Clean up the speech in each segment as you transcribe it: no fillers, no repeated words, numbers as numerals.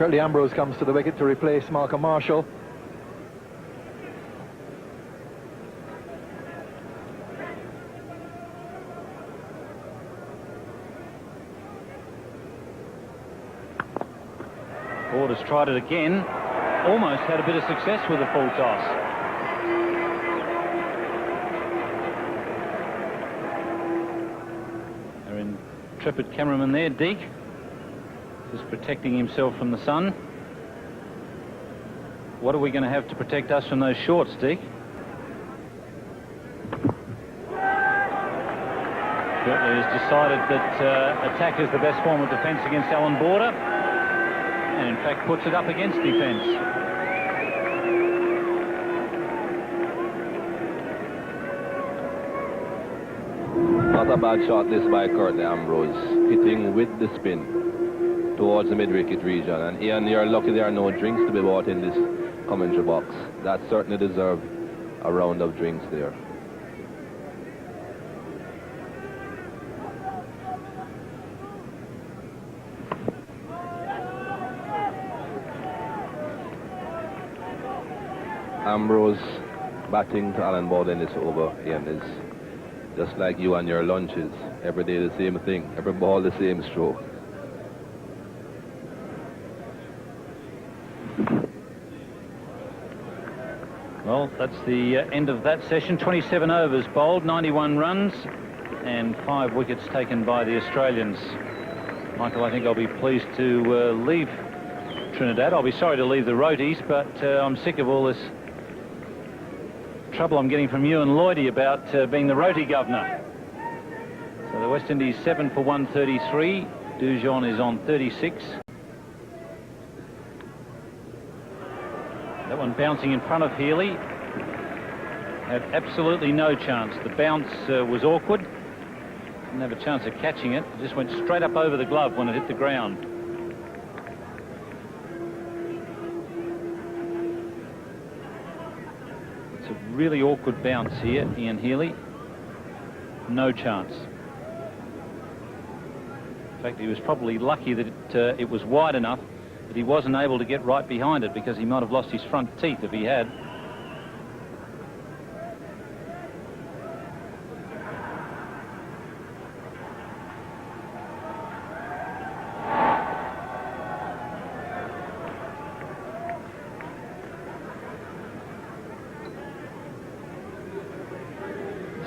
Curtly Ambrose comes to the wicket to replace Malcolm Marshall. Ford has tried it again. Almost had a bit of success with the full toss. Our intrepid cameraman there, Deek, just protecting himself from the sun. What are we going to have to protect us from those shorts, Deek? Curtly has decided that attack is the best form of defence against Alan Border, and in fact puts it up against defence. Not a bad shot this by Curtly Ambrose, hitting with the spin towards the mid-wicket region. And Ian, you're lucky there are no drinks to be bought in this commentary box. That certainly deserved a round of drinks there. Ambrose batting to Alan Border in this over, Ian, is just like you and your lunches. Every day the same thing, every ball the same stroke. Well, that's the end of that session. 27 overs bowled, 91 runs, and 5 wickets taken by the Australians. Michael, I think I'll be pleased to leave Trinidad. I'll be sorry to leave the roadies, but I'm sick of all this trouble I'm getting from you and Lloydie about being the roti governor. So the West Indies 7 for 133. Dujon is on 36. That one bouncing in front of Healy. Had absolutely no chance. The bounce was awkward. Didn't have a chance of catching it. It just went straight up over the glove when it hit the ground. It's a really awkward bounce here, Ian Healy. No chance. In fact, he was probably lucky that it was wide enough that he wasn't able to get right behind it, because he might have lost his front teeth if he had.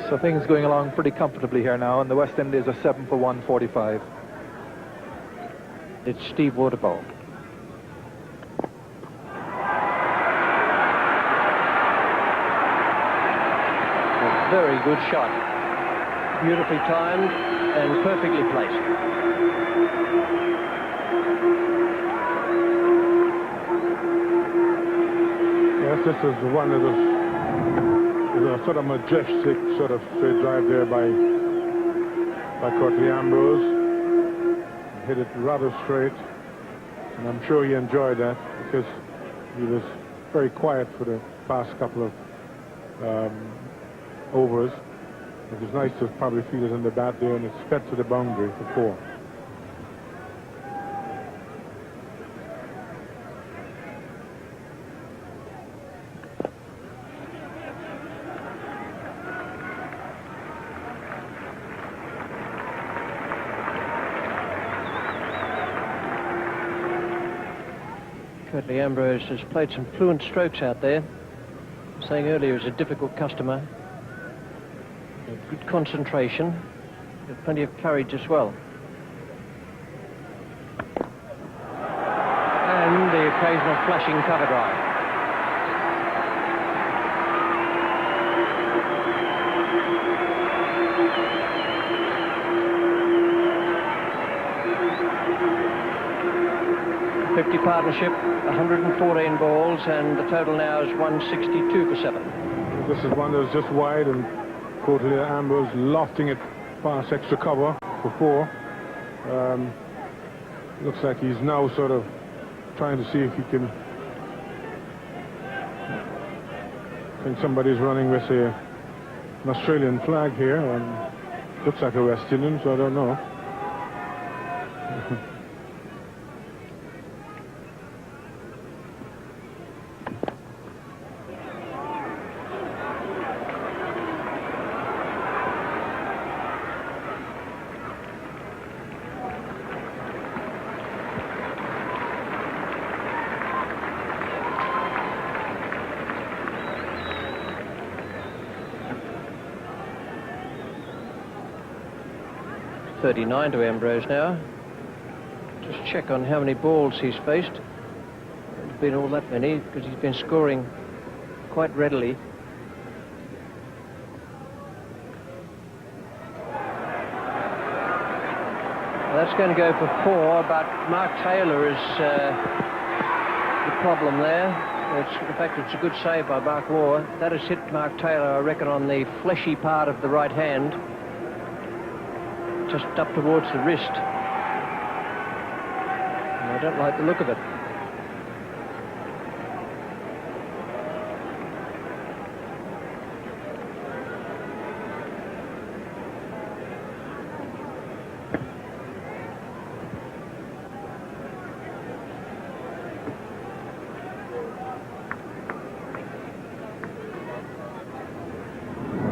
So things going along pretty comfortably here now, and the West Indies are 7 for 145. It's Steve Waterbow. A very good shot. Beautifully timed and perfectly placed. Yes, this is one of those a sort of majestic sort of straight drive there by Curtly Ambrose. Hit it rather straight, and I'm sure he enjoyed that, because he was very quiet for the past couple of overs. It was nice to probably feel it in the bat there, and it's fed to the boundary for 4. Curtly Ambrose has played some fluent strokes out there. Saying earlier, he's a difficult customer. Good concentration, with plenty of courage as well. And the occasional flashing cover drive. .50 partnership, 114 balls, and the total now is 162 for 7. This is one that's just wide, and Curtly Ambrose lofting it past extra cover for 4. Looks like he's now sort of trying to see if he can. I think somebody's running with an Australian flag here, and looks like a West Indian, so I don't know. 39 to Ambrose now. Just check on how many balls he's faced. It's been all that many because he's been scoring quite readily. Well, that's going to go for 4, but Mark Taylor is the problem there. In fact, it's a good save by Mark Waugh. That has hit Mark Taylor, I reckon, on the fleshy part of the right hand, just up towards the wrist. And I don't like the look of it.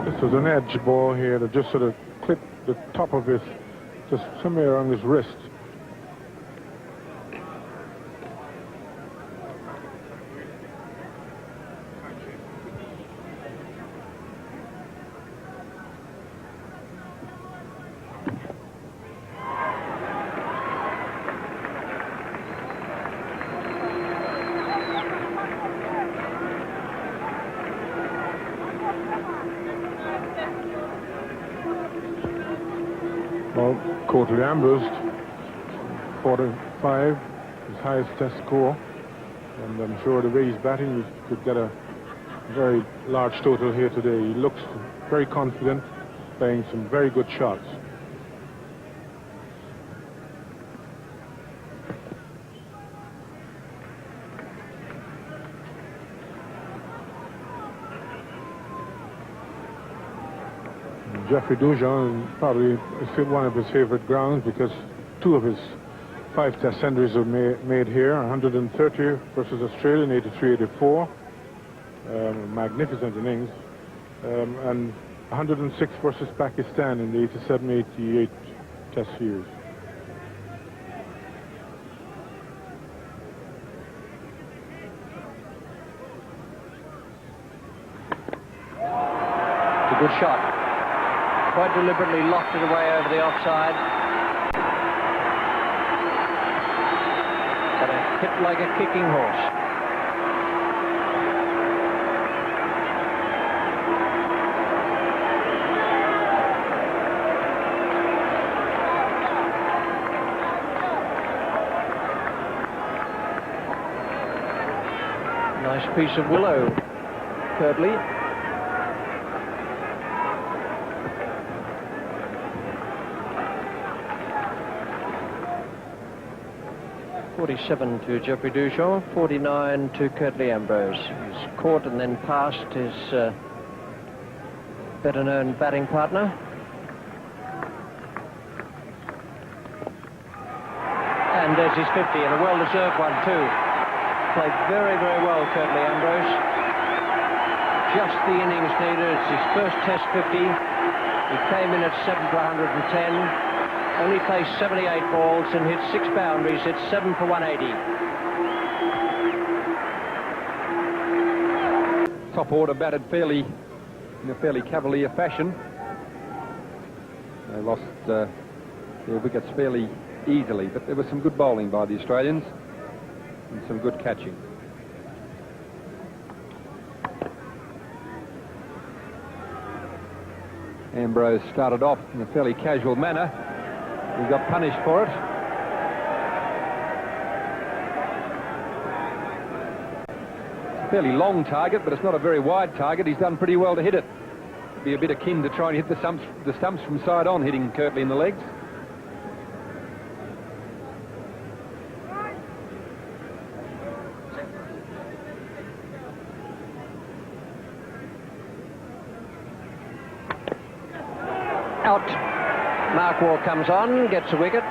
This was an edge ball here that just sort of clipped the top of his, just somewhere on his wrist. Well, Courtly Ambrose, 45, his highest test score. And I'm sure the way he's batting, he could get a very large total here today. He looks very confident, playing some very good shots. Geoffrey Dujon probably is one of his favorite grounds because 2 of his 5 test centuries are made here. 130 versus Australia in 83-84, magnificent innings, and 106 versus Pakistan in the 87-88 test series. It's a good shot. Quite deliberately locked it away over the offside. But a hit like a kicking horse. Nice piece of willow, Kirtley. 47 to Geoffrey Dujon, 49 to Courtly Ambrose. He's caught and then passed his better-known batting partner. And there's his 50, and a well-deserved one too. Played very, very well, Courtly Ambrose. Just the innings needed. It's his first Test 50. He came in at 7 for 110. Only faced 78 balls and hit 6 boundaries. Hit 7 for 180. Top order batted fairly in a fairly cavalier fashion. They lost their wickets fairly easily, but there was some good bowling by the Australians and some good catching. Ambrose started off in a fairly casual manner. He got punished for it. It's a fairly long target, but it's not a very wide target. He's done pretty well to hit it. It'd be a bit akin to trying to hit the stumps from side on, hitting Courtly in the legs. Out. Mark Waugh comes on, gets a wicket.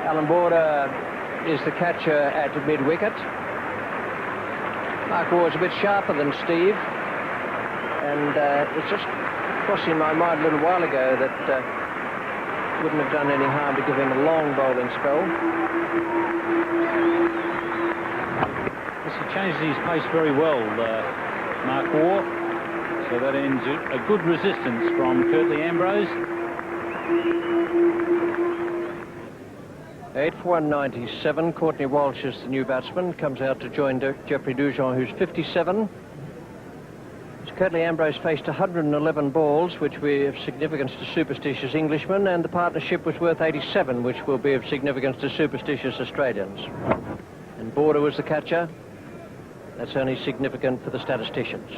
Alan Border is the catcher at mid-wicket. Mark Waugh is a bit sharper than Steve. And it's just crossing my mind a little while ago that wouldn't have done any harm to give him a long bowling spell. Yes, he changes his pace very well, Mark Waugh. So that ends a good resistance from Courtly Ambrose. 8 for 197. Courtney Walsh is the new batsman. Comes out to join Jeffrey Dujon, who's 57. Curtly Ambrose faced 111 balls, which were of significance to superstitious Englishmen, and the partnership was worth 87, which will be of significance to superstitious Australians. And Border was the catcher. That's only significant for the statisticians.